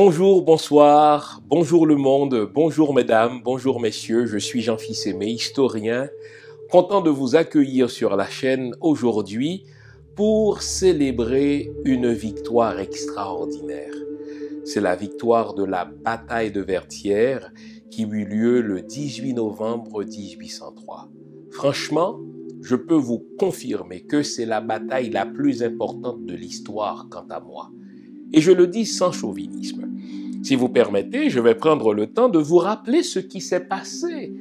Bonjour, bonsoir, bonjour le monde, bonjour mesdames, bonjour messieurs, je suis Jean Fils-Aimé, historien, content de vous accueillir sur la chaîne aujourd'hui pour célébrer une victoire extraordinaire. C'est la victoire de la bataille de Vertières qui eut lieu le 18 novembre 1803. Franchement, je peux vous confirmer que c'est la bataille la plus importante de l'histoire quant à moi. Et je le dis sans chauvinisme. Si vous permettez, je vais prendre le temps de vous rappeler ce qui s'est passé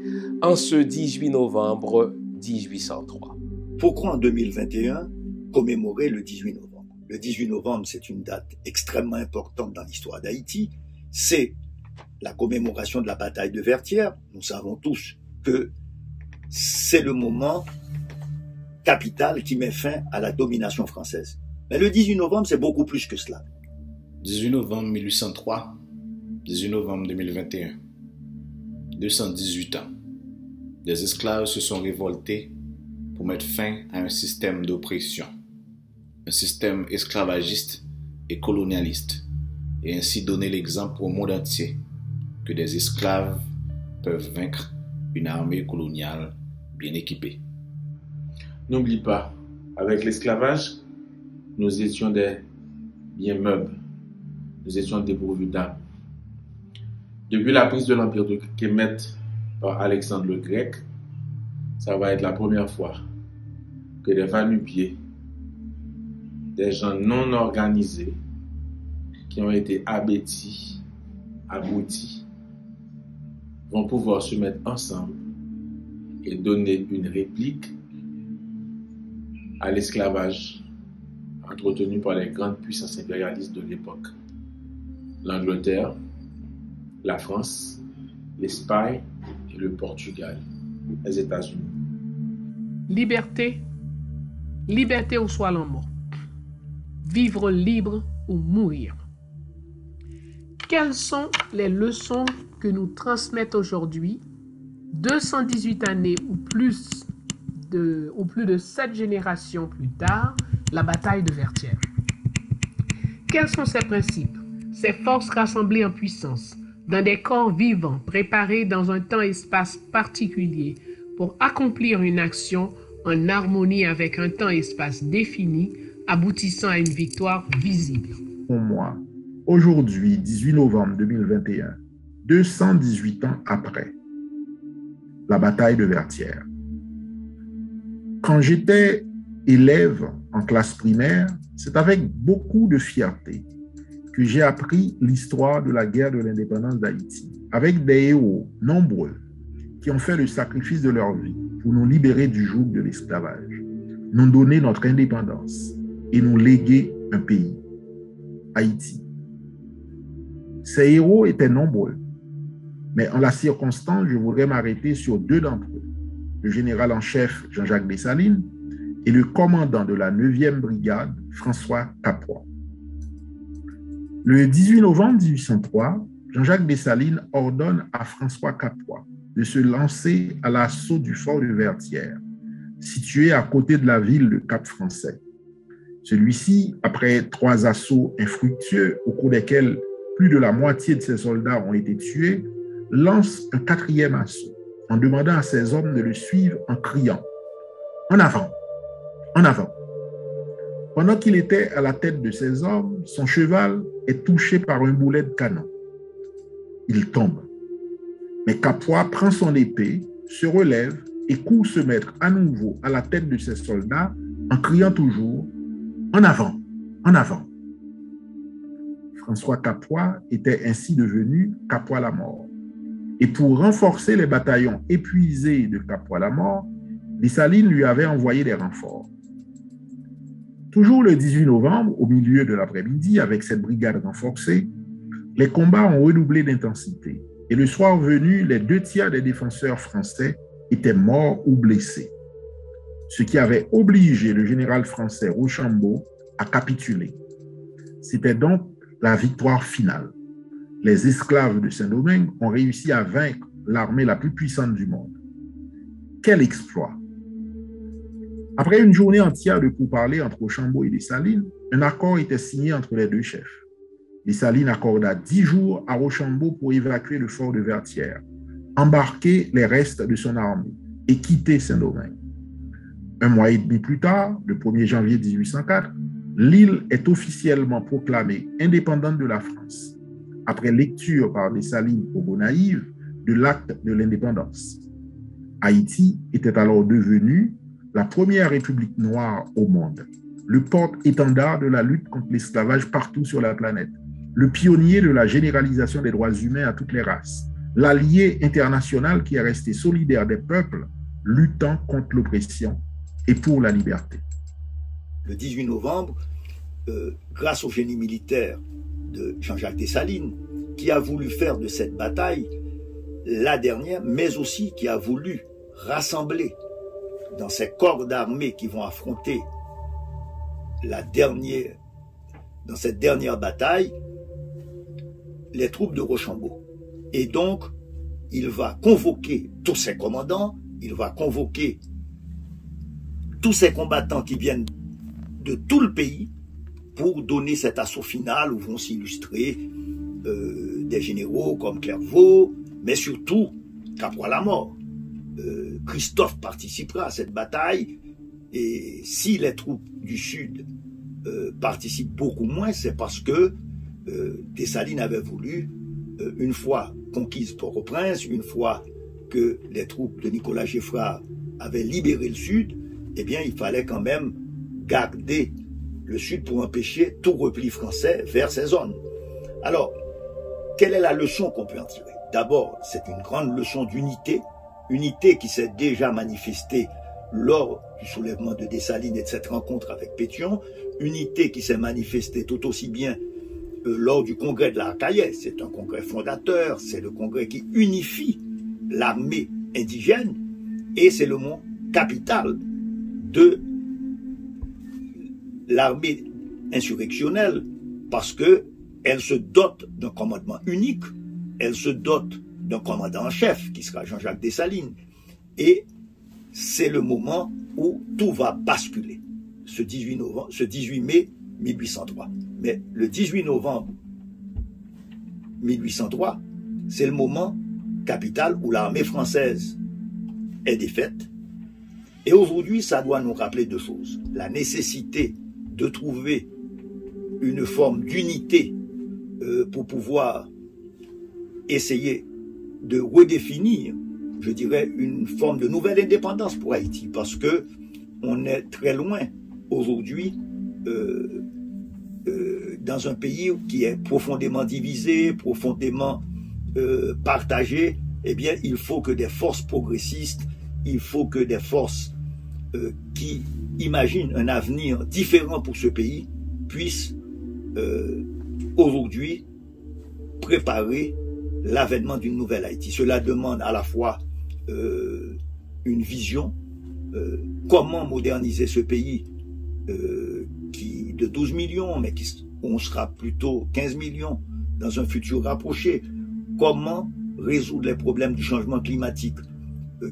en ce 18 novembre 1803. Pourquoi en 2021 commémorer le 18 novembre? Le 18 novembre, c'est une date extrêmement importante dans l'histoire d'Haïti. C'est la commémoration de la bataille de Vertières. Nous savons tous que c'est le moment capital qui met fin à la domination française. Mais le 18 novembre, c'est beaucoup plus que cela. 18 novembre 1803, 18 novembre 2021, 218 ans. Des esclaves se sont révoltés pour mettre fin à un système d'oppression, un système esclavagiste et colonialiste, et ainsi donner l'exemple au monde entier que des esclaves peuvent vaincre une armée coloniale bien équipée. N'oublie pas, avec l'esclavage, nous étions des biens meubles. Nous étions dépourvus d'âme. Depuis la prise de l'empire de Kemet par Alexandre le Grec, ça va être la première fois que des va-nu-pieds, des gens non organisés, qui ont été aboutis, vont pouvoir se mettre ensemble et donner une réplique à l'esclavage entretenu par les grandes puissances impérialistes de l'époque. L'Angleterre, la France, l'Espagne et le Portugal, les États-Unis. Liberté, liberté ou soit la mort. Vivre libre ou mourir. Quelles sont les leçons que nous transmettent aujourd'hui, 218 années ou plus de 7 générations plus tard, la bataille de Vertières? Quels sont ces principes? Ces forces rassemblées en puissance, dans des corps vivants, préparés dans un temps-espace particulier pour accomplir une action en harmonie avec un temps-espace défini, aboutissant à une victoire visible. Pour moi, aujourd'hui, 18 novembre 2021, 218 ans après, la bataille de Vertières. Quand j'étais élève en classe primaire, c'est avec beaucoup de fierté que j'ai appris l'histoire de la guerre de l'indépendance d'Haïti, avec des héros nombreux qui ont fait le sacrifice de leur vie pour nous libérer du joug de l'esclavage, nous donner notre indépendance et nous léguer un pays, Haïti. Ces héros étaient nombreux, mais en la circonstance, je voudrais m'arrêter sur deux d'entre eux, le général en chef Jean-Jacques Dessalines et le commandant de la 9e brigade, François Capois. Le 18 novembre 1803, Jean-Jacques Dessalines ordonne à François Capois de se lancer à l'assaut du fort de Vertières, situé à côté de la ville de Cap-Français. Celui-ci, après 3 assauts infructueux au cours desquels plus de la moitié de ses soldats ont été tués, lance un 4e assaut en demandant à ses hommes de le suivre en criant « En avant! En avant !» Pendant qu'il était à la tête de ses hommes, son cheval est touché par un boulet de canon. Il tombe. Mais Capois prend son épée, se relève et court se mettre à nouveau à la tête de ses soldats en criant toujours « En avant! En avant !» François Capois était ainsi devenu Capois la mort. Et pour renforcer les bataillons épuisés de Capois la mort, Dessalines lui avait envoyé des renforts. Toujours le 18 novembre, au milieu de l'après-midi, avec cette brigade renforcée, les combats ont redoublé d'intensité. Et le soir venu, les 2/3 des défenseurs français étaient morts ou blessés, ce qui avait obligé le général français Rochambeau à capituler. C'était donc la victoire finale. Les esclaves de Saint-Domingue ont réussi à vaincre l'armée la plus puissante du monde. Quel exploit! Après une journée entière de pourparlers entre Rochambeau et Dessalines, un accord était signé entre les deux chefs. Dessalines accorda 10 jours à Rochambeau pour évacuer le fort de Vertières, embarquer les restes de son armée et quitter Saint-Domingue. Un mois et demi plus tard, le 1er janvier 1804, l'île est officiellement proclamée indépendante de la France, après lecture par Dessalines au Gonaïves de l'acte de l'indépendance. Haïti était alors devenue la première république noire au monde, le porte-étendard de la lutte contre l'esclavage partout sur la planète, le pionnier de la généralisation des droits humains à toutes les races, l'allié international qui est resté solidaire des peuples luttant contre l'oppression et pour la liberté. Le 18 novembre, grâce au génie militaire de Jean-Jacques Dessalines, qui a voulu faire de cette bataille la dernière, mais aussi qui a voulu rassembler dans ces corps d'armée qui vont affronter dans cette dernière bataille, les troupes de Rochambeau. Et donc, il va convoquer tous ses commandants, il va convoquer tous ces combattants qui viennent de tout le pays pour donner cet assaut final où vont s'illustrer des généraux comme Clervaux, mais surtout Capois-Lamort. Christophe participera à cette bataille, et si les troupes du Sud participent beaucoup moins, c'est parce que Dessalines avait voulu, une fois conquise Port-au-Prince, une fois que les troupes de Nicolas Geffrard avaient libéré le Sud, eh bien il fallait quand même garder le Sud pour empêcher tout repli français vers ces zones. Alors, quelle est la leçon qu'on peut en tirer? D'abord, c'est une grande leçon d'unité, unité qui s'est déjà manifestée lors du soulèvement de Dessalines et de cette rencontre avec Pétion, unité qui s'est manifestée tout aussi bien lors du congrès de la Harcaillès. C'est un congrès fondateur, c'est le congrès qui unifie l'armée indigène, et c'est le mot capital de l'armée insurrectionnelle, parce que elle se dote d'un commandement unique, elle se dote d'un commandant en chef, qui sera Jean-Jacques Dessalines, et c'est le moment où tout va basculer, ce 18 mai 1803. Mais le 18 novembre 1803, c'est le moment capital où l'armée française est défaite. Et aujourd'hui, ça doit nous rappeler deux choses. La nécessité de trouver une forme d'unité pour pouvoir essayer de redéfinir, je dirais, une forme de nouvelle indépendance pour Haïti, parce que on est très loin aujourd'hui dans un pays qui est profondément divisé, profondément partagé. Eh bien, il faut que des forces progressistes, il faut que des forces qui imaginent un avenir différent pour ce pays puissent aujourd'hui préparer l'avènement d'une nouvelle Haïti. Cela demande à la fois une vision, comment moderniser ce pays qui de 12 millions, mais on sera plutôt 15 millions dans un futur rapproché. Comment résoudre les problèmes du changement climatique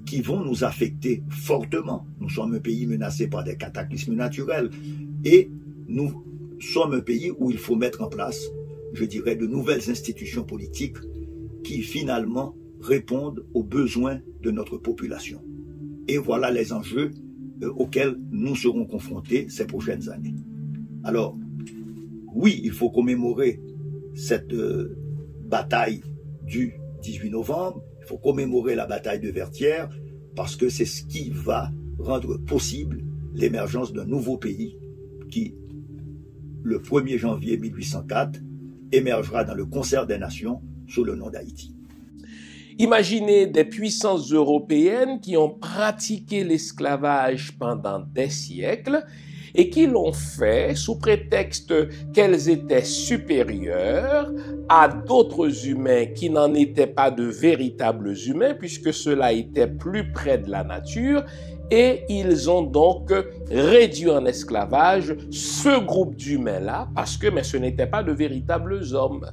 qui vont nous affecter fortement. Nous sommes un pays menacé par des cataclysmes naturels, et nous sommes un pays où il faut mettre en place, je dirais, de nouvelles institutions politiques qui finalement répondent aux besoins de notre population. Et voilà les enjeux auxquels nous serons confrontés ces prochaines années. Alors, oui, il faut commémorer cette bataille du 18 novembre, il faut commémorer la bataille de Vertières, parce que c'est ce qui va rendre possible l'émergence d'un nouveau pays qui, le 1er janvier 1804, émergera dans le concert des nations sous le nom d'Haïti. Imaginez des puissances européennes qui ont pratiqué l'esclavage pendant des siècles et qui l'ont fait sous prétexte qu'elles étaient supérieures à d'autres humains qui n'en étaient pas de véritables humains, puisque cela était plus près de la nature, et ils ont donc réduit en esclavage ce groupe d'humains-là, parce que ce n'étaient pas de véritables hommes.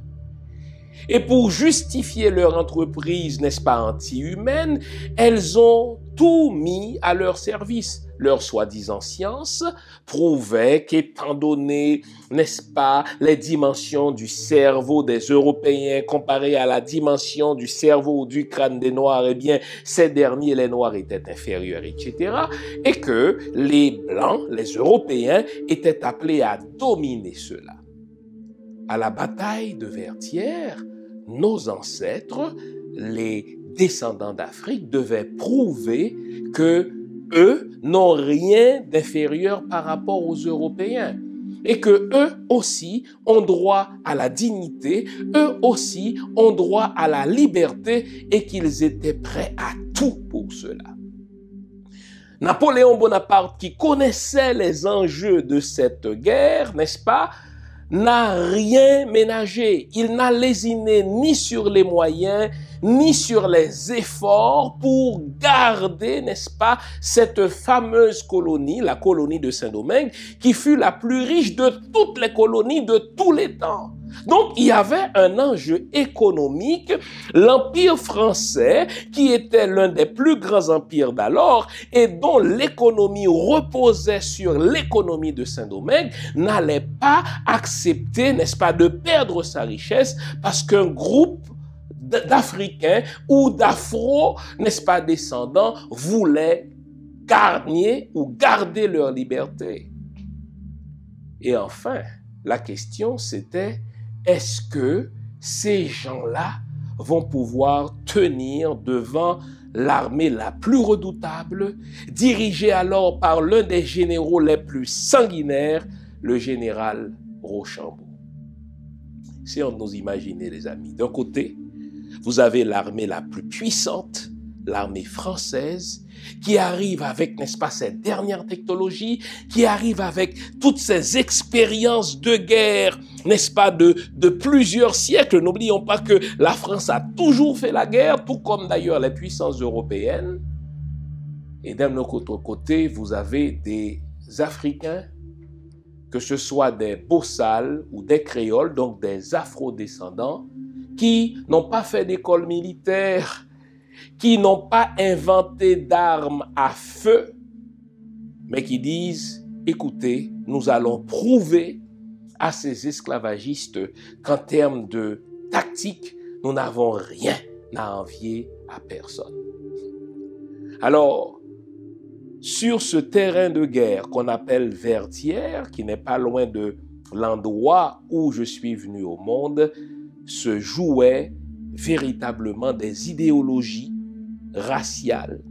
Et pour justifier leur entreprise, n'est-ce pas, anti-humaine, elles ont tout mis à leur service. Leur soi-disant science prouvait qu'étant donné, n'est-ce pas, les dimensions du cerveau des Européens comparées à la dimension du cerveau ou du crâne des Noirs, eh bien, ces derniers, les Noirs, étaient inférieurs, etc. Et que les Blancs, les Européens, étaient appelés à dominer cela. À la bataille de Vertières, nos ancêtres, les descendants d'Afrique, devaient prouver que eux n'ont rien d'inférieur par rapport aux Européens et que eux aussi ont droit à la dignité, eux aussi ont droit à la liberté et qu'ils étaient prêts à tout pour cela. Napoléon Bonaparte, qui connaissait les enjeux de cette guerre, n'est-ce pas, n'a rien ménagé. Il n'a lésiné ni sur les moyens, ni sur les efforts pour garder, n'est-ce pas, cette fameuse colonie, la colonie de Saint-Domingue, qui fut la plus riche de toutes les colonies de tous les temps. Donc, il y avait un enjeu économique. L'Empire français, qui était l'un des plus grands empires d'alors et dont l'économie reposait sur l'économie de Saint-Domingue, n'allait pas accepter, n'est-ce pas, de perdre sa richesse parce qu'un groupe d'Africains ou d'Afro, n'est-ce pas, descendants, voulaient garder leur liberté. Et enfin, la question c'était, est-ce que ces gens-là vont pouvoir tenir devant l'armée la plus redoutable, dirigée alors par l'un des généraux les plus sanguinaires, le général Rochambeau? Si on nous imagine, les amis, d'un côté, vous avez l'armée la plus puissante, l'armée française, qui arrive avec, n'est-ce pas, cette dernière technologie, qui arrive avec toutes ces expériences de guerre, n'est-ce pas, de plusieurs siècles. N'oublions pas que la France a toujours fait la guerre, tout comme d'ailleurs les puissances européennes. Et d'un autre côté, vous avez des Africains, que ce soit des Bossals ou des Créoles, donc des Afro-descendants, qui n'ont pas fait d'école militaire, qui n'ont pas inventé d'armes à feu, mais qui disent, écoutez, nous allons prouver à ces esclavagistes qu'en termes de tactique, nous n'avons rien à envier à personne. Alors, sur ce terrain de guerre qu'on appelle Vertières, qui n'est pas loin de l'endroit où je suis venu au monde, se jouaient véritablement des idéologies raciales,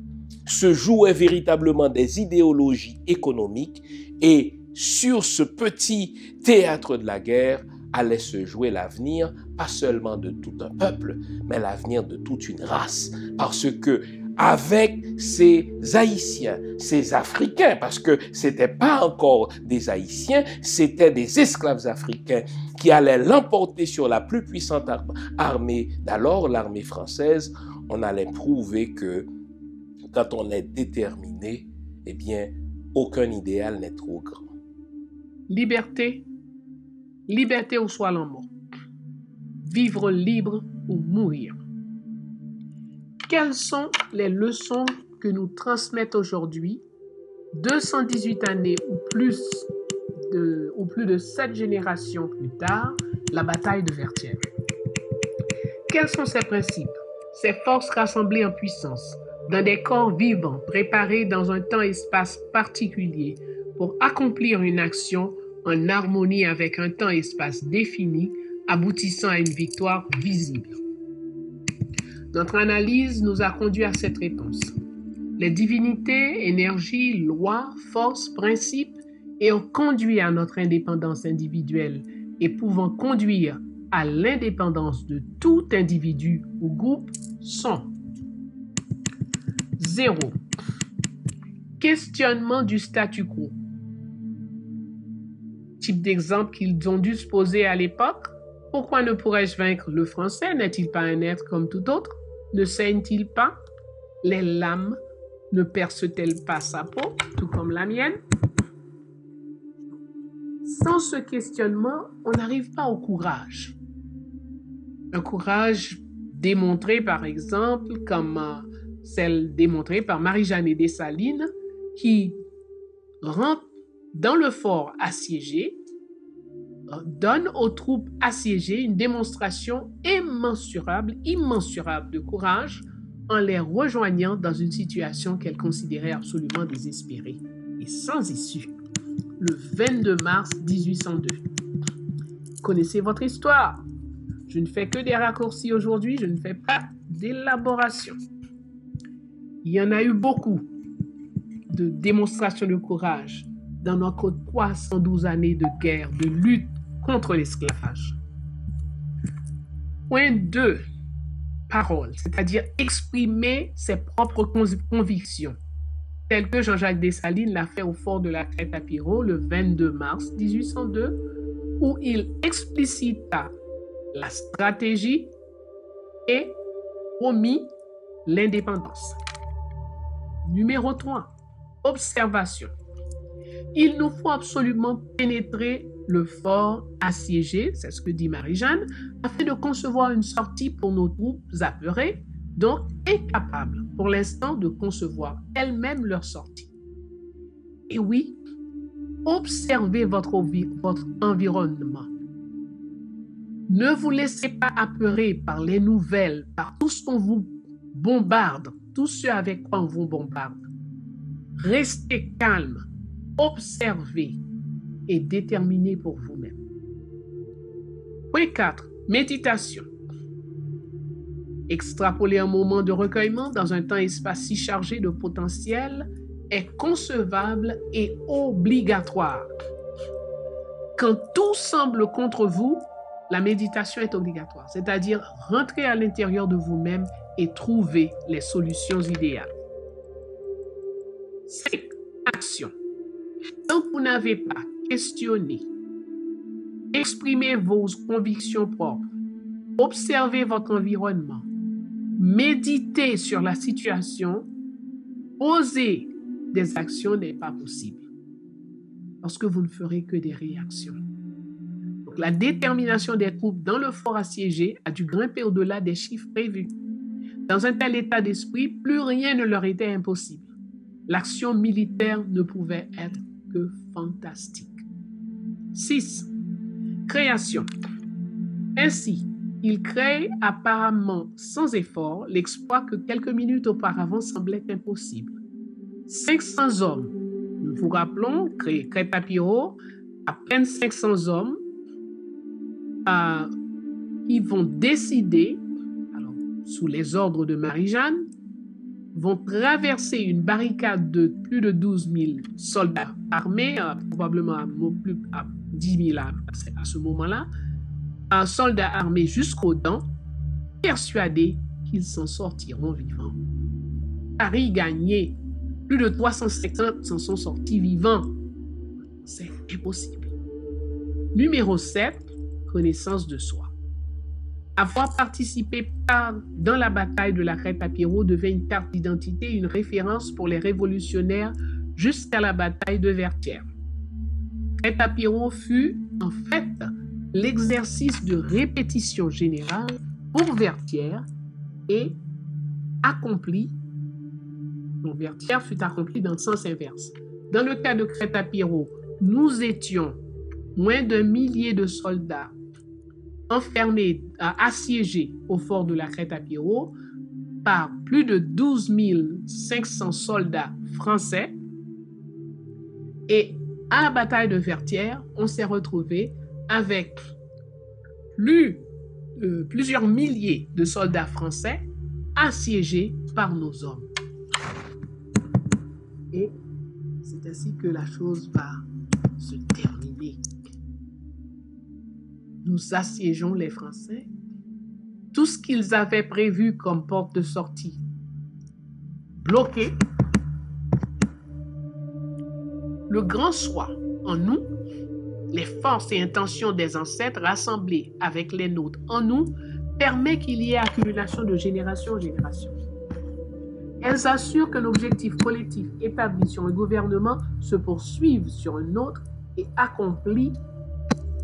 se jouaient véritablement des idéologies économiques, et sur ce petit théâtre de la guerre allait se jouer l'avenir, pas seulement de tout un peuple, mais l'avenir de toute une race. Parce que avec ces Haïtiens, ces Africains, parce que c'était pas encore des Haïtiens, c'était des esclaves africains qui allaient l'emporter sur la plus puissante armée d'alors, l'armée française, on allait prouver que quand on est déterminé, eh bien, aucun idéal n'est trop grand. Liberté, liberté ou soit la mort. Vivre libre ou mourir. Quelles sont les leçons que nous transmettent aujourd'hui, 218 années ou plus de 7 générations plus tard, la bataille de Vertières? Quels sont ces principes, ces forces rassemblées en puissance, dans des corps vivants, préparés dans un temps-espace particulier pour accomplir une action en harmonie avec un temps-espace défini, aboutissant à une victoire visible? Notre analyse nous a conduit à cette réponse. Les divinités, énergies, lois, forces, principes ayant conduit à notre indépendance individuelle et pouvant conduire à l'indépendance de tout individu ou groupe sont 0. Questionnement du statu quo. Type d'exemple qu'ils ont dû se poser à l'époque. Pourquoi ne pourrais-je vaincre le français? N'est-il pas un être comme tout autre? Ne saigne-t-il pas? Les lames ne percent-elles pas sa peau, tout comme la mienne? Sans ce questionnement, on n'arrive pas au courage. Un courage démontré, par exemple, comme celle démontrée par Marie-Jeanne Dessalines, qui rentre dans le fort assiégé, donne aux troupes assiégées une démonstration immensurable de courage en les rejoignant dans une situation qu'elle considérait absolument désespérée et sans issue. Le 22 mars 1802. Connaissez votre histoire. Je ne fais que des raccourcis aujourd'hui, je ne fais pas d'élaboration. Il y en a eu beaucoup de démonstrations de courage dans notre 312 années de guerre, de lutte contre l'esclavage. Point 2. Parole, c'est-à-dire exprimer ses propres convictions, tel que Jean-Jacques Dessalines l'a fait au fort de la Crête-à-Pirot le 22 mars 1802, où il explicita la stratégie et promit l'indépendance. Numéro 3. Observation. Il nous faut absolument pénétrer le fort assiégé, c'est ce que dit Marie-Jeanne, afin de concevoir une sortie pour nos troupes apeurées, donc incapables pour l'instant de concevoir elles-mêmes leur sortie. Et oui, observez votre environnement. Ne vous laissez pas apeurer par les nouvelles, par tout ce qu'on vous bombarde, tout ce avec quoi on vous bombarde. Restez calme, observez et déterminez pour vous-même. Point 4. Méditation. Extrapoler un moment de recueillement dans un temps-espace si chargé de potentiel est concevable et obligatoire. Quand tout semble contre vous, la méditation est obligatoire, c'est-à-dire rentrer à l'intérieur de vous-même et trouver les solutions idéales. 5. Action. Tant que vous n'avez pas questionné, exprimez vos convictions propres, observez votre environnement, méditez sur la situation, poser des actions n'est pas possible, parce que vous ne ferez que des réactions. Donc, la détermination des troupes dans le fort assiégé a dû grimper au-delà des chiffres prévus. Dans un tel état d'esprit, plus rien ne leur était impossible. L'action militaire ne pouvait être que fantastique. 6. Création. Ainsi, ils créent apparemment sans effort l'exploit que quelques minutes auparavant semblait impossible. 500 hommes. Nous vous rappelons, Crête-à-Pirot, à peine 500 hommes qui vont décider, alors, sous les ordres de Marie-Jeanne, vont traverser une barricade de plus de 12 000 soldats armés, probablement à 10 000 à ce moment-là, un soldat armé jusqu'aux dents, persuadés qu'ils s'en sortiront vivants. Paris gagné, plus de 350 s'en sont sortis vivants. C'est impossible. Numéro 7, connaissance de soi. Avoir participé dans la bataille de la Crête-à-Pirot devait une carte d'identité, une référence pour les révolutionnaires jusqu'à la bataille de Vertières. Crête-à-Pirot fut en fait l'exercice de répétition générale pour Vertières et accompli. Donc Vertières fut accompli dans le sens inverse. Dans le cas de Crête-à-Pirot, nous étions moins d'1 millier de soldats enfermés, assiégés au fort de la Crête-à-Pirot par plus de 12 500 soldats français. Et à la bataille de Vertières, on s'est retrouvé avec plusieurs milliers de soldats français assiégés par nos hommes. Et c'est ainsi que la chose va se terminer. Nous assiégeons les Français. Tout ce qu'ils avaient prévu comme porte de sortie bloqué. Le grand soi en nous, les forces et intentions des ancêtres rassemblées avec les nôtres en nous, permet qu'il y ait accumulation de génération en génération. Elles assurent qu'un objectif collectif établi sur un gouvernement se poursuive sur un autre et accompli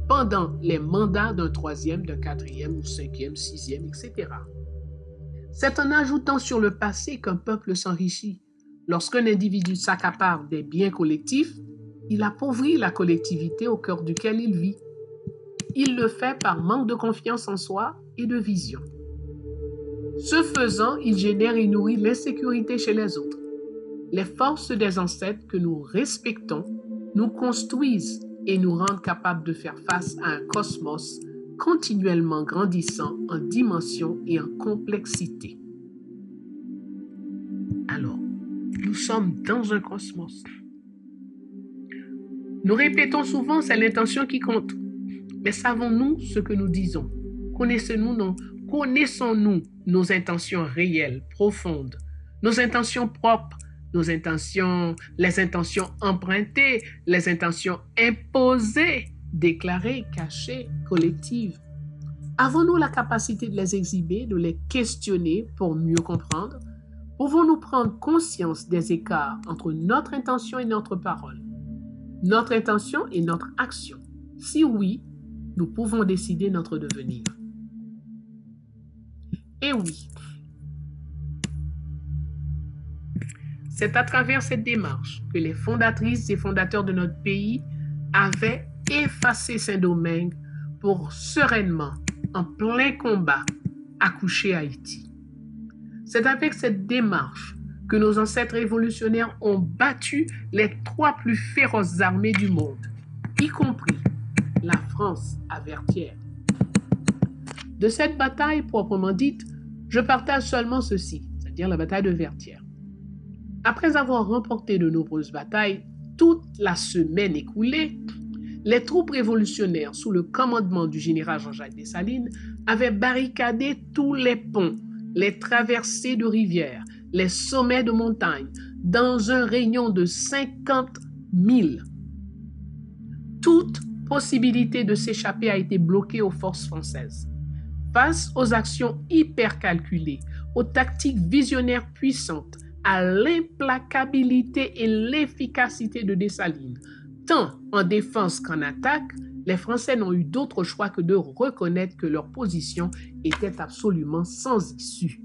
pendant les mandats d'un troisième, d'un quatrième ou cinquième, sixième, etc. C'est en ajoutant sur le passé qu'un peuple s'enrichit. Lorsqu'un individu s'accapare des biens collectifs, il appauvrit la collectivité au cœur duquel il vit. Il le fait par manque de confiance en soi et de vision. Ce faisant, il génère et nourrit l'insécurité chez les autres. Les forces des ancêtres que nous respectons nous construisent et nous rendent capables de faire face à un cosmos continuellement grandissant en dimension et en complexité. Alors, nous sommes dans un cosmos. Nous répétons souvent, c'est l'intention qui compte. Mais savons-nous ce que nous disons? Connaissons-nous nos intentions réelles, profondes, nos intentions propres, les intentions empruntées, les intentions imposées, déclarées, cachées, collectives? Avons-nous la capacité de les exhiber, de les questionner pour mieux comprendre? Pouvons-nous prendre conscience des écarts entre notre intention et notre parole, notre intention et notre action? Si oui, nous pouvons décider notre devenir. Et oui, c'est à travers cette démarche que les fondatrices et fondateurs de notre pays avaient effacé Saint-Domingue pour sereinement, en plein combat, accoucher Haïti. C'est avec cette démarche que nos ancêtres révolutionnaires ont battu les 3 plus féroces armées du monde, y compris la France à Vertières. De cette bataille proprement dite, je partage seulement ceci, c'est-à-dire la bataille de Vertières. Après avoir remporté de nombreuses batailles, toute la semaine écoulée, les troupes révolutionnaires sous le commandement du général Jean-Jacques Dessalines avaient barricadé tous les ponts, les traversées de rivières, les sommets de montagnes, dans un rayon de 50 000. Toute possibilité de s'échapper a été bloquée aux forces françaises. Face aux actions hyper calculées, aux tactiques visionnaires puissantes, à l'implacabilité et l'efficacité de Dessalines, tant en défense qu'en attaque, les Français n'ont eu d'autre choix que de reconnaître que leur position était absolument sans issue.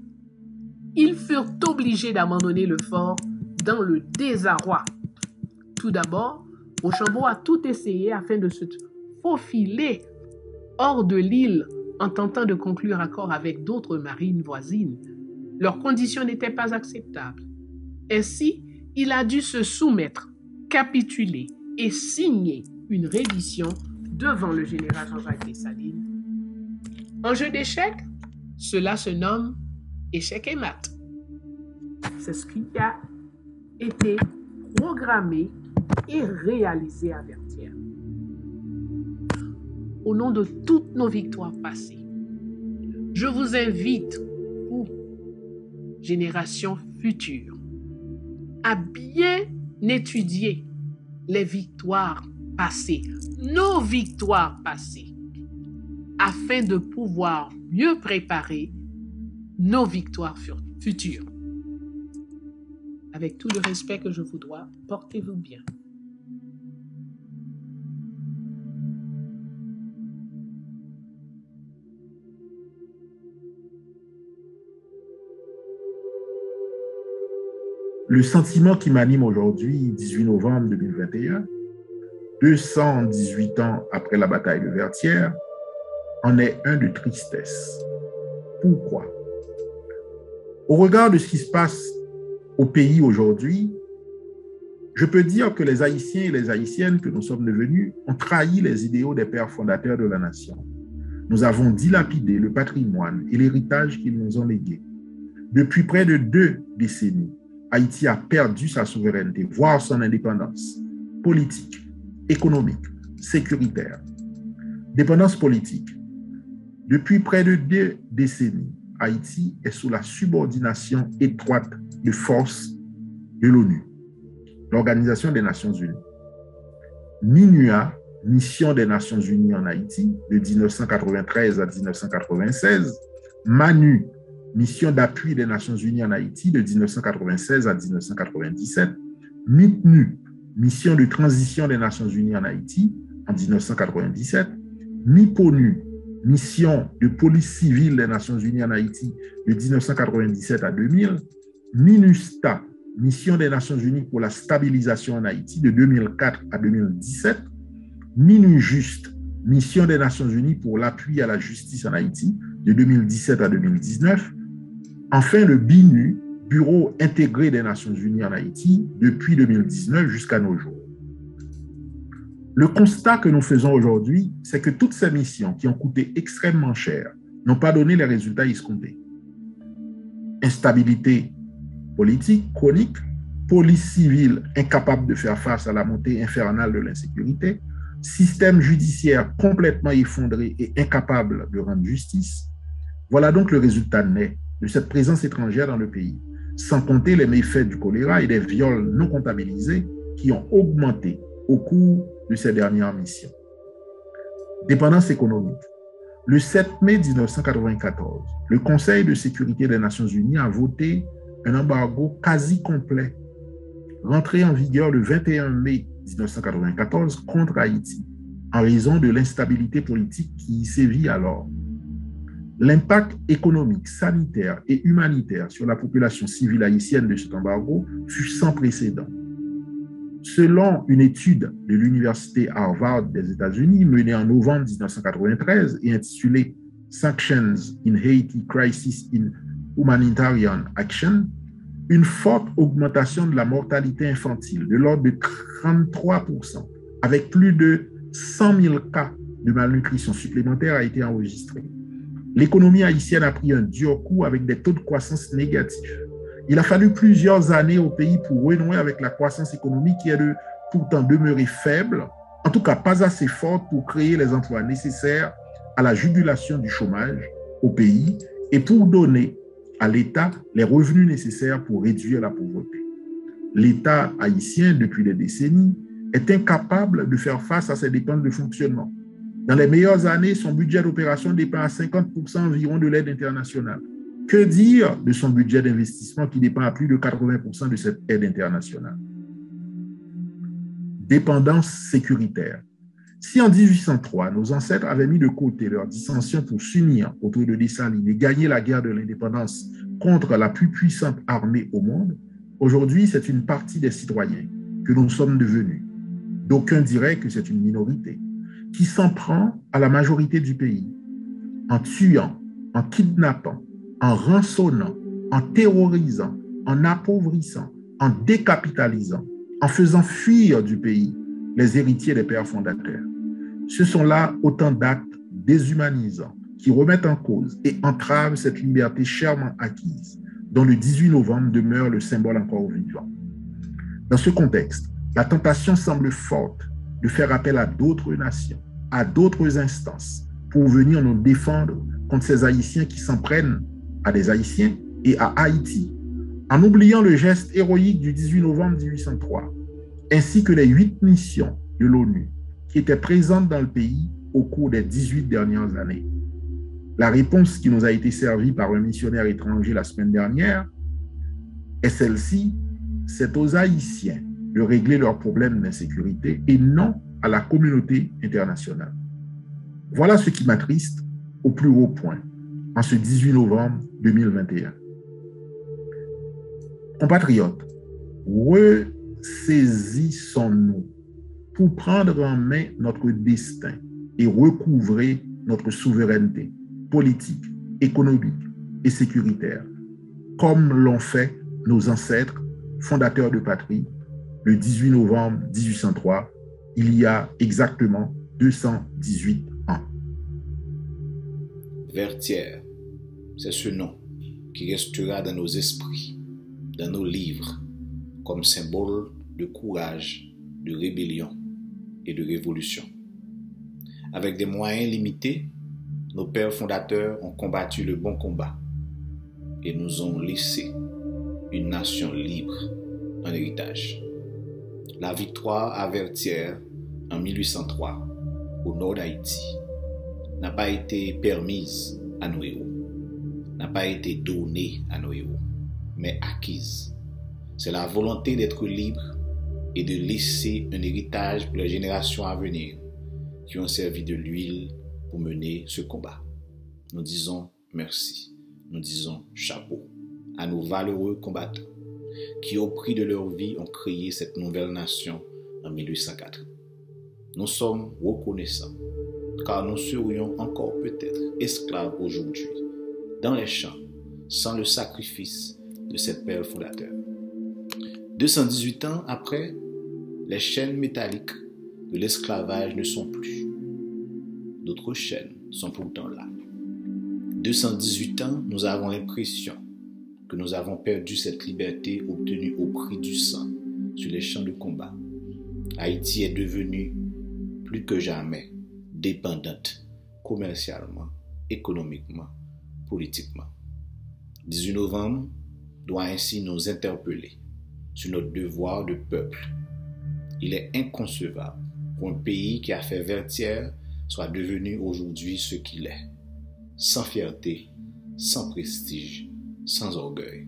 Ils furent obligés d'abandonner le fort dans le désarroi. Tout d'abord, Rochambeau a tout essayé afin de se faufiler hors de l'île en tentant de conclure accord avec d'autres marines voisines. Leurs conditions n'étaient pas acceptables. Ainsi, il a dû se soumettre, capituler et signer une reddition devant le général Jean-Jacques Dessalines. En jeu d'échecs, cela se nomme échec et mat. C'est ce qui a été programmé et réalisé à Vertières. Au nom de toutes nos victoires passées, je vous invite, vous, générations futures, à bien étudier les victoires passées, nos victoires passées, afin de pouvoir mieux préparer nos victoires futures. Avec tout le respect que je vous dois, portez-vous bien. Le sentiment qui m'anime aujourd'hui, 18 novembre 2021, 218 ans après la bataille de Vertières, en est un de tristesse. Pourquoi? Au regard de ce qui se passe au pays aujourd'hui, je peux dire que les Haïtiens et les Haïtiennes que nous sommes devenus ont trahi les idéaux des pères fondateurs de la nation. Nous avons dilapidé le patrimoine et l'héritage qu'ils nous ont légués. Depuis près de 2 décennies, Haïti a perdu sa souveraineté, voire son indépendance politique, économique, sécuritaire. Dépendance politique. Depuis près de 2 décennies, Haïti est sous la subordination étroite de forces de l'ONU, l'Organisation des Nations Unies. MINUA, Mission des Nations Unies en Haïti, de 1993 à 1996, MANU, Mission d'appui des Nations Unies en Haïti, de 1996 à 1997, MITNU, Mission de transition des Nations Unies en Haïti, en 1997, MIPONU, mission de police civile des Nations Unies en Haïti de 1997 à 2000, MINUSTA, mission des Nations Unies pour la stabilisation en Haïti de 2004 à 2017, MINUJUST, mission des Nations Unies pour l'appui à la justice en Haïti de 2017 à 2019, enfin le BINU, Bureau intégré des Nations Unies en Haïti depuis 2019 jusqu'à nos jours. Le constat que nous faisons aujourd'hui, c'est que toutes ces missions qui ont coûté extrêmement cher n'ont pas donné les résultats escomptés. Instabilité politique chronique, police civile incapable de faire face à la montée infernale de l'insécurité, système judiciaire complètement effondré et incapable de rendre justice. Voilà donc le résultat net de cette présence étrangère dans le pays, sans compter les méfaits du choléra et des viols non comptabilisés qui ont augmenté au cours de ces dernières missions. Dépendance économique. Le 7 mai 1994, le Conseil de sécurité des Nations Unies a voté un embargo quasi complet, rentré en vigueur le 21 mai 1994 contre Haïti, en raison de l'instabilité politique qui y sévit alors. L'impact économique, sanitaire et humanitaire sur la population civile haïtienne de cet embargo fut sans précédent. Selon une étude de l'Université Harvard des États-Unis menée en novembre 1993 et intitulée Sanctions in Haiti Crisis in Humanitarian Action, une forte augmentation de la mortalité infantile de l'ordre de 33%, avec plus de 100 000 cas de malnutrition supplémentaires a été enregistrée. L'économie haïtienne a pris un dur coup avec des taux de croissance négatifs. Il a fallu plusieurs années au pays pour renouer avec la croissance économique qui est pourtant demeurée faible, en tout cas pas assez forte pour créer les emplois nécessaires à la jugulation du chômage au pays et pour donner à l'État les revenus nécessaires pour réduire la pauvreté. L'État haïtien, depuis des décennies, est incapable de faire face à ces dépenses de fonctionnement. Dans les meilleures années, son budget d'opération dépend à 50% environ de l'aide internationale. Que dire de son budget d'investissement qui dépend à plus de 80% de cette aide internationale? Dépendance sécuritaire. Si en 1803, nos ancêtres avaient mis de côté leurs dissensions pour s'unir autour de Dessalines et gagner la guerre de l'indépendance contre la plus puissante armée au monde, aujourd'hui, c'est une partie des citoyens que nous sommes devenus. D'aucuns diraient que c'est une minorité qui s'en prend à la majorité du pays en tuant, en kidnappant, en rançonnant, en terrorisant, en appauvrissant, en décapitalisant, en faisant fuir du pays les héritiers des pères fondateurs. Ce sont là autant d'actes déshumanisants qui remettent en cause et entravent cette liberté chèrement acquise, dont le 18 novembre demeure le symbole encore vivant. Dans ce contexte, la tentation semble forte de faire appel à d'autres nations, à d'autres instances, pour venir nous défendre contre ces Haïtiens qui s'en prennent à des Haïtiens et à Haïti, en oubliant le geste héroïque du 18 novembre 1803, ainsi que les 8 missions de l'ONU qui étaient présentes dans le pays au cours des 18 dernières années. La réponse qui nous a été servie par un missionnaire étranger la semaine dernière est celle-ci: c'est aux Haïtiens de régler leurs problèmes d'insécurité et non à la communauté internationale. Voilà ce qui m'attriste au plus haut point en ce 18 novembre 2021. Compatriotes, ressaisissons-nous pour prendre en main notre destin et recouvrer notre souveraineté politique, économique et sécuritaire, comme l'ont fait nos ancêtres fondateurs de patrie le 18 novembre 1803, il y a exactement 218 ans. Vertières, c'est ce nom qui restera dans nos esprits, dans nos livres, comme symbole de courage, de rébellion et de révolution. Avec des moyens limités, nos pères fondateurs ont combattu le bon combat et nous ont laissé une nation libre en héritage. La victoire à Vertières en 1803, au nord d'Haïti, n'a pas été permise à nos héros, n'a pas été donnée à nos héros, mais acquise. C'est la volonté d'être libre et de laisser un héritage pour les générations à venir qui ont servi de l'huile pour mener ce combat. Nous disons merci, nous disons chapeau à nos valeureux combattants qui, au prix de leur vie, ont créé cette nouvelle nation en 1804. Nous sommes reconnaissants, car nous serions encore peut-être esclaves aujourd'hui, dans les champs, sans le sacrifice de cette père fondateur. 218 ans après, les chaînes métalliques de l'esclavage ne sont plus. D'autres chaînes sont pourtant là. 218 ans, nous avons l'impression que nous avons perdu cette liberté obtenue au prix du sang sur les champs de combat. Haïti est devenue plus que jamais dépendante commercialement, économiquement, politiquement. 18 novembre doit ainsi nous interpeller sur notre devoir de peuple. Il est inconcevable qu'un pays qui a fait vertière soit devenu aujourd'hui ce qu'il est, sans fierté, sans prestige, sans orgueil.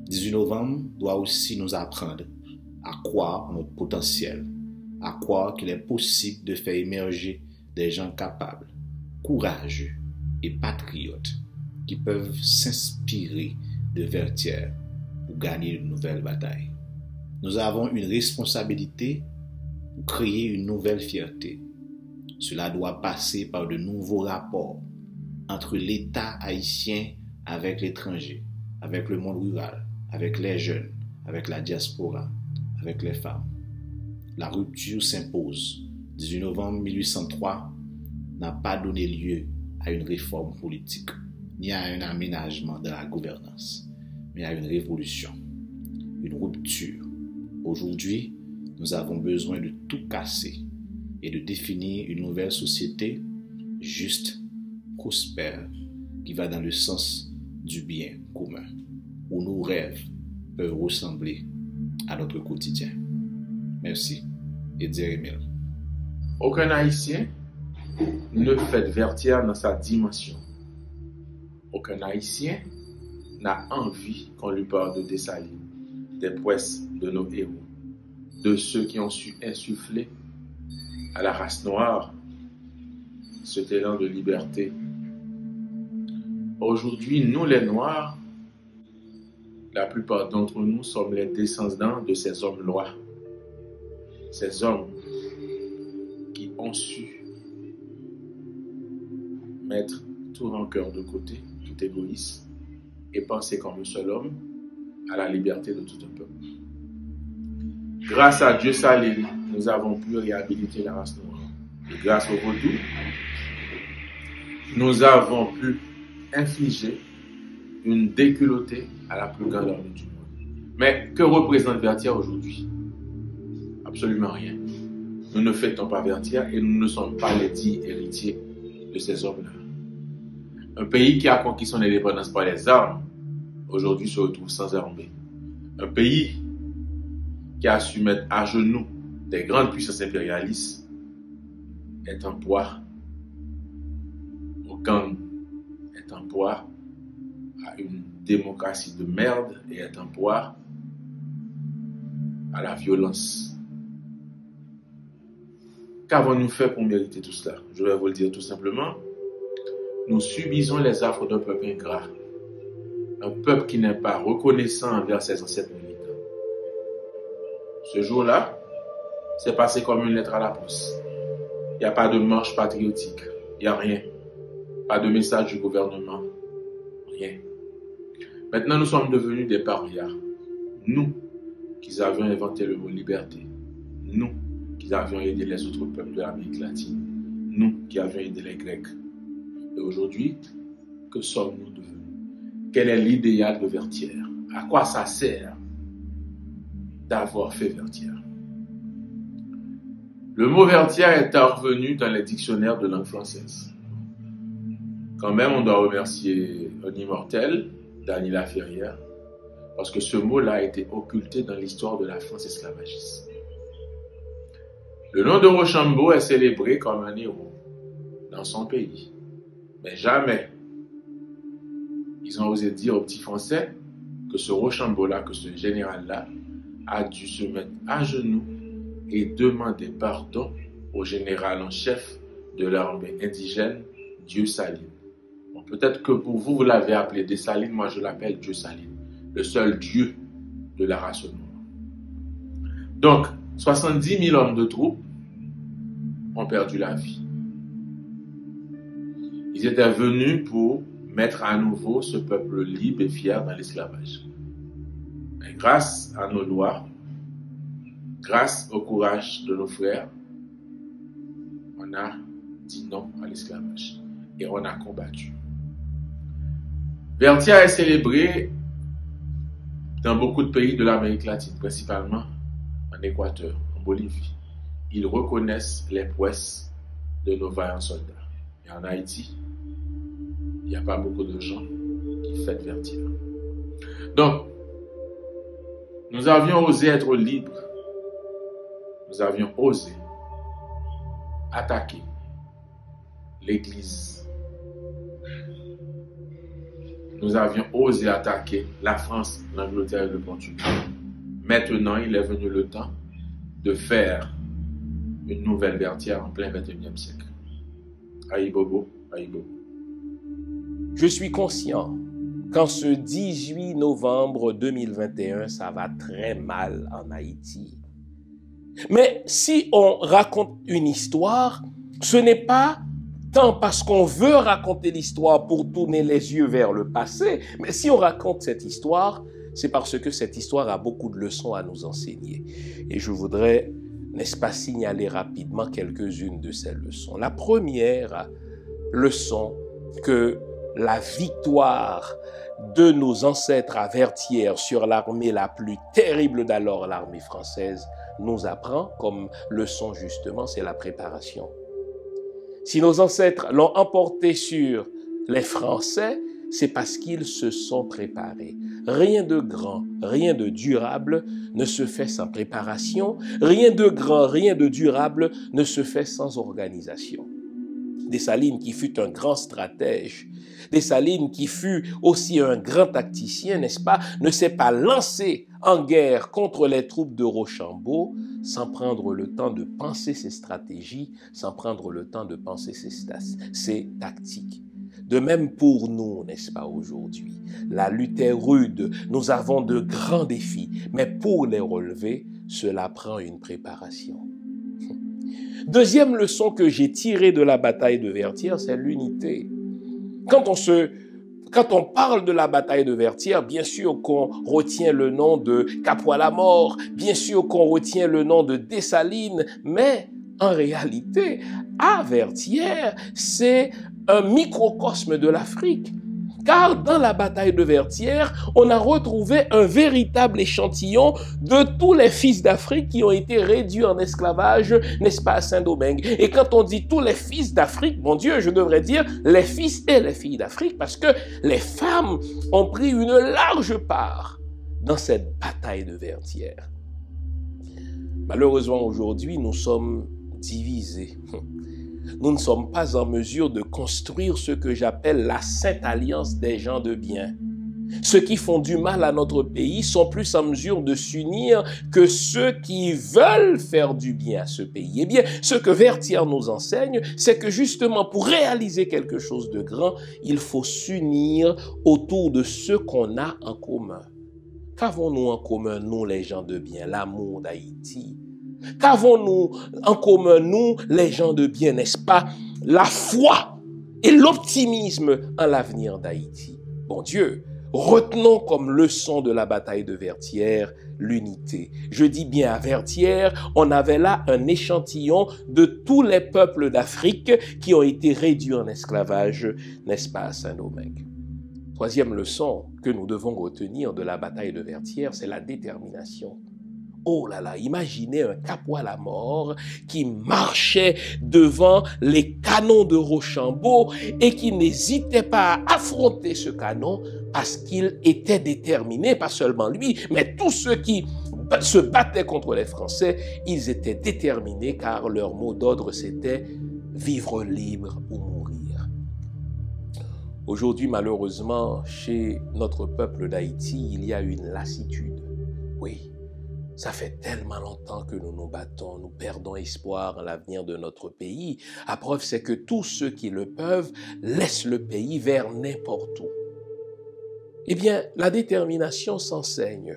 18 novembre doit aussi nous apprendre à croire en notre potentiel, à croire qu'il est possible de faire émerger des gens capables, courageux et patriotes qui peuvent s'inspirer de vertière pour gagner une nouvelle bataille. Nous avons une responsabilité pour créer une nouvelle fierté. Cela doit passer par de nouveaux rapports entre l'État haïtien avec l'étranger, avec le monde rural, avec les jeunes, avec la diaspora, avec les femmes. La rupture s'impose. 18 novembre 1803 n'a pas donné lieu à une réforme politique, ni à un aménagement de la gouvernance, mais à une révolution, une rupture. Aujourd'hui, nous avons besoin de tout casser et de définir une nouvelle société juste, prospère, qui va dans le sens du bien commun, où nos rêves peuvent ressembler à notre quotidien. Merci et Dieu. Aucun Haïtien ne fait vertière dans sa dimension. Aucun Haïtien n'a envie qu'on lui parle de Dessalines, des prouesses de nos héros, de ceux qui ont su insuffler à la race noire cet élan de liberté. Aujourd'hui, nous les Noirs, la plupart d'entre nous sommes les descendants de ces hommes-lois. Ces hommes qui ont su mettre tout rancœur de côté, tout égoïsme, et penser comme un seul homme à la liberté de tout un peuple. Grâce à Dieu Saline, nous avons pu réhabiliter la race noire. Et grâce au Vaudou, nous avons pu infliger une déculottée à la plus grande armée du monde. Mais que représente Vertière aujourd'hui? Absolument rien. Nous ne fêtons pas Vertière et nous ne sommes pas les dits héritiers de ces hommes-là. Un pays qui a conquis son indépendance par les armes, aujourd'hui se retrouve sans armée. Un pays qui a su mettre à genoux des grandes puissances impérialistes est en proie au gang, est en proie à une démocratie de merde et est en proie à la violence. Qu'avons-nous fait pour mériter tout cela? Je vais vous le dire tout simplement. Nous subissons les affres d'un peuple ingrat, un peuple qui n'est pas reconnaissant envers ses ancêtres militants. Ce jour-là, c'est passé comme une lettre à la poste. Il n'y a pas de marche patriotique, il n'y a rien. Pas de message du gouvernement, rien. Maintenant, nous sommes devenus des parias. Nous, qui avions inventé le mot liberté. Nous, qui avions aidé les autres peuples de l'Amérique latine. Nous, qui avions aidé les Grecs. Et aujourd'hui, que sommes-nous devenus? Quel est l'idéal de Vertière? À quoi ça sert d'avoir fait Vertière? Le mot Vertière est revenu dans les dictionnaires de langue française. Quand même, on doit remercier un immortel, Dany Laferrière, parce que ce mot-là a été occulté dans l'histoire de la France esclavagiste. Le nom de Rochambeau est célébré comme un héros dans son pays. Mais jamais ils ont osé dire aux petits Français que ce Rochambeau-là, que ce général-là, a dû se mettre à genoux et demander pardon au général en chef de l'armée indigène, Dieu Saline. Bon, peut-être que pour vous, vous l'avez appelé Dessalines, moi je l'appelle Dieu Saline, le seul Dieu de la race noire. Donc, 70 000 hommes de troupes ont perdu la vie. Ils étaient venus pour mettre à nouveau ce peuple libre et fier dans l'esclavage. Mais grâce à nos lois, grâce au courage de nos frères, on a dit non à l'esclavage et on a combattu. Vertière est célébré dans beaucoup de pays de l'Amérique latine, principalement en Équateur, en Bolivie. Ils reconnaissent les prouesses de nos vaillants soldats. Et en Haïti, il n'y a pas beaucoup de gens qui fêtent Vertière. Donc, nous avions osé être libres. Nous avions osé attaquer l'Église. Nous avions osé attaquer la France, l'Angleterre et le Portugal. Maintenant, il est venu le temps de faire une nouvelle Vertière en plein 21e siècle. Aïe bobo, aïe bobo. Je suis conscient qu'en ce 18 novembre 2021, ça va très mal en Haïti. Mais si on raconte une histoire, ce n'est pas tant parce qu'on veut raconter l'histoire pour tourner les yeux vers le passé, mais si on raconte cette histoire, c'est parce que cette histoire a beaucoup de leçons à nous enseigner. Et je voudrais, n'est-ce pas, signaler rapidement quelques-unes de ces leçons. La première leçon, que la victoire de nos ancêtres à Vertière sur l'armée la plus terrible d'alors, l'armée française, nous apprend comme leçon justement, c'est la préparation. Si nos ancêtres l'ont emporté sur les Français, c'est parce qu'ils se sont préparés. Rien de grand, rien de durable ne se fait sans préparation. Rien de grand, rien de durable ne se fait sans organisation. Dessalines, qui fut un grand stratège, Dessalines, qui fut aussi un grand tacticien, n'est-ce pas, ne s'est pas lancé en guerre contre les troupes de Rochambeau sans prendre le temps de penser ses stratégies, sans prendre le temps de penser ses tactiques. De même pour nous, n'est-ce pas, aujourd'hui. La lutte est rude, nous avons de grands défis, mais pour les relever, cela prend une préparation. Deuxième leçon que j'ai tirée de la bataille de Vertière, c'est l'unité. Quand on parle de la bataille de Vertière, bien sûr qu'on retient le nom de Capois-la-Mort, bien sûr qu'on retient le nom de Dessalines, mais en réalité, à Vertière, c'est un microcosme de l'Afrique. Car dans la bataille de Vertière, on a retrouvé un véritable échantillon de tous les fils d'Afrique qui ont été réduits en esclavage, n'est-ce pas, à Saint-Domingue. Et quand on dit tous les fils d'Afrique, mon Dieu, je devrais dire les fils et les filles d'Afrique, parce que les femmes ont pris une large part dans cette bataille de Vertière. Malheureusement, aujourd'hui, nous sommes divisés. Nous ne sommes pas en mesure de construire ce que j'appelle la sainte alliance des gens de bien. Ceux qui font du mal à notre pays sont plus en mesure de s'unir que ceux qui veulent faire du bien à ce pays. Eh bien, ce que Vertière nous enseigne, c'est que justement pour réaliser quelque chose de grand, il faut s'unir autour de ce qu'on a en commun. Qu'avons-nous en commun, nous les gens de bien? L'amour d'Haïti. Qu'avons-nous en commun, nous, les gens de bien, n'est-ce pas? La foi et l'optimisme en l'avenir d'Haïti. Bon Dieu, retenons comme leçon de la bataille de Vertière l'unité. Je dis bien à Vertière, on avait là un échantillon de tous les peuples d'Afrique qui ont été réduits en esclavage, n'est-ce pas, à Saint-Domingue. Troisième leçon que nous devons retenir de la bataille de Vertière, c'est la détermination. Oh là là, imaginez un Capois-la-Mort qui marchait devant les canons de Rochambeau et qui n'hésitait pas à affronter ce canon parce qu'il était déterminé, pas seulement lui, mais tous ceux qui se battaient contre les Français, ils étaient déterminés car leur mot d'ordre c'était « vivre libre ou mourir ». Aujourd'hui, malheureusement, chez notre peuple d'Haïti, il y a une lassitude. Oui. Ça fait tellement longtemps que nous nous battons, nous perdons espoir en l'avenir de notre pays. La preuve, c'est que tous ceux qui le peuvent laissent le pays vers n'importe où. Eh bien, la détermination s'enseigne.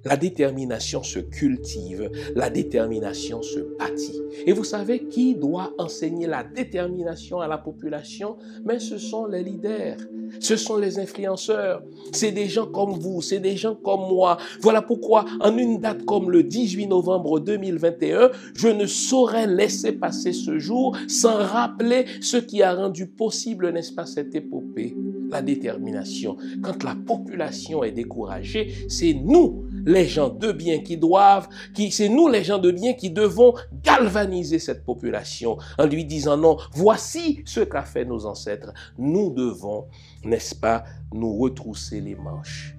La détermination se cultive, la détermination se bâtit. Et vous savez qui doit enseigner la détermination à la population? Mais ce sont les leaders, ce sont les influenceurs, c'est des gens comme vous, c'est des gens comme moi. Voilà pourquoi, en une date comme le 18 novembre 2021, je ne saurais laisser passer ce jour sans rappeler ce qui a rendu possible, n'est-ce pas, cette épopée? La détermination. Quand la population est découragée, c'est nous, les gens de bien c'est nous les gens de bien qui devons galvaniser cette population en lui disant non, voici ce qu'a fait nos ancêtres. Nous devons, n'est-ce pas, nous retrousser les manches.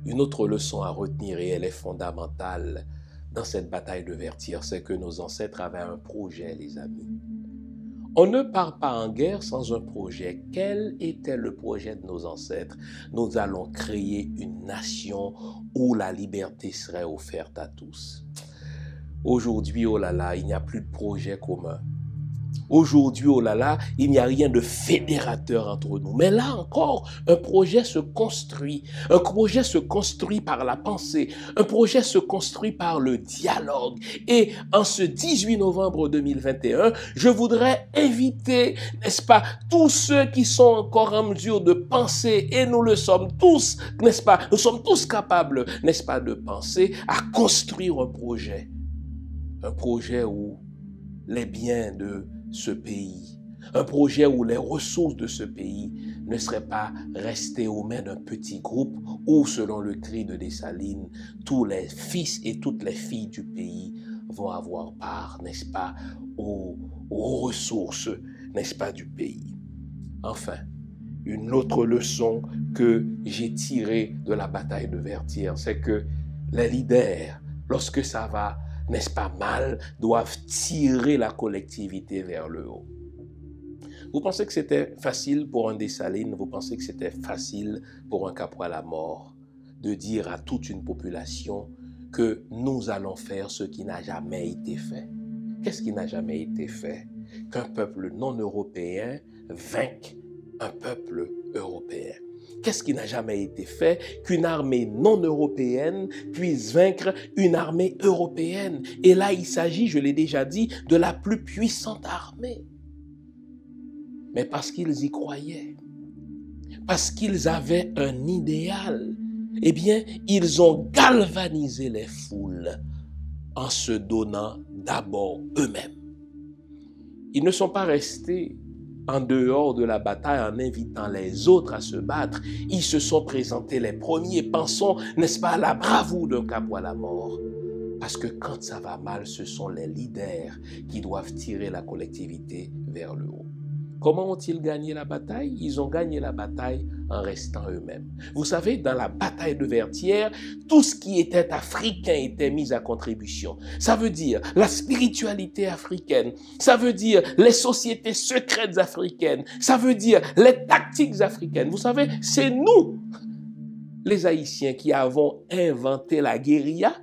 Une autre leçon à retenir, et elle est fondamentale dans cette bataille de Vertières, c'est que nos ancêtres avaient un projet, les amis. On ne part pas en guerre sans un projet. Quel était le projet de nos ancêtres? Nous allons créer une nation où la liberté serait offerte à tous. Aujourd'hui, oh là là, il n'y a plus de projet commun. Aujourd'hui, oh là là, il n'y a rien de fédérateur entre nous. Mais là encore, un projet se construit. Un projet se construit par la pensée. Un projet se construit par le dialogue. Et en ce 18 novembre 2021, je voudrais inviter, n'est-ce pas, tous ceux qui sont encore en mesure de penser, et nous le sommes tous, n'est-ce pas, nous sommes tous capables, n'est-ce pas, de penser, à construire un projet. Un projet où les biens de ce pays, un projet où les ressources de ce pays ne seraient pas restées aux mains d'un petit groupe où, selon le cri de Dessalines, tous les fils et toutes les filles du pays vont avoir part, n'est-ce pas, aux ressources, n'est-ce pas, du pays. Enfin, une autre leçon que j'ai tirée de la bataille de Vertières, c'est que les leaders, lorsque ça va, n'est-ce pas, mal, doivent tirer la collectivité vers le haut. Vous pensez que c'était facile pour un Dessalines, vous pensez que c'était facile pour un Capois-Lamort de dire à toute une population que nous allons faire ce qui n'a jamais été fait? Qu'est-ce qui n'a jamais été fait? Qu'un peuple non européen vainque un peuple européen. Qu'est-ce qui n'a jamais été fait? Qu'une armée non européenne puisse vaincre une armée européenne. Et là, il s'agit, je l'ai déjà dit, de la plus puissante armée. Mais parce qu'ils y croyaient, parce qu'ils avaient un idéal, eh bien, ils ont galvanisé les foules en se donnant d'abord eux-mêmes. Ils ne sont pas restés en dehors de la bataille en invitant les autres à se battre. Ils se sont présentés les premiers. Pensons, n'est-ce pas, à la bravoure d'un Capois-Lamort. Parce que quand ça va mal, ce sont les leaders qui doivent tirer la collectivité vers le haut. Comment ont-ils gagné la bataille? Ils ont gagné la bataille en restant eux-mêmes. Vous savez, dans la bataille de Vertières, tout ce qui était africain était mis à contribution. Ça veut dire la spiritualité africaine, ça veut dire les sociétés secrètes africaines, ça veut dire les tactiques africaines. Vous savez, c'est nous, les Haïtiens, qui avons inventé la guérilla,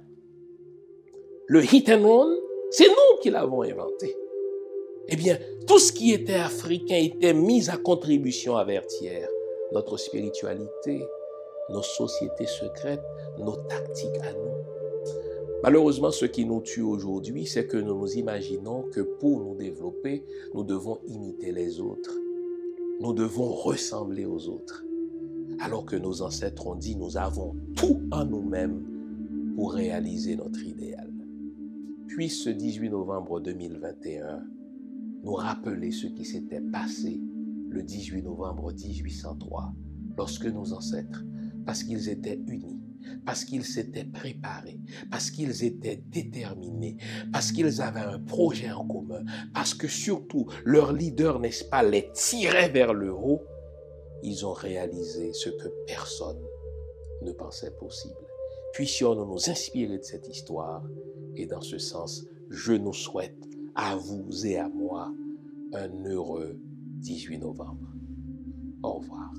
le hit and run, c'est nous qui l'avons inventé. Eh bien, tout ce qui était africain était mis à contribution à Vertières. Notre spiritualité, nos sociétés secrètes, nos tactiques à nous. Malheureusement, ce qui nous tue aujourd'hui, c'est que nous nous imaginons que pour nous développer, nous devons imiter les autres. Nous devons ressembler aux autres. Alors que nos ancêtres ont dit, nous avons tout en nous-mêmes pour réaliser notre idéal. Puis ce 18 novembre 2021, nous rappeler ce qui s'était passé le 18 novembre 1803, lorsque nos ancêtres, parce qu'ils étaient unis, parce qu'ils s'étaient préparés, parce qu'ils étaient déterminés, parce qu'ils avaient un projet en commun, parce que surtout leur leader, n'est-ce pas, les tirait vers le haut, ils ont réalisé ce que personne ne pensait possible. Puissions-nous nous inspirer de cette histoire, et dans ce sens, je nous souhaite à vous et à moi un heureux 18 novembre. Au revoir.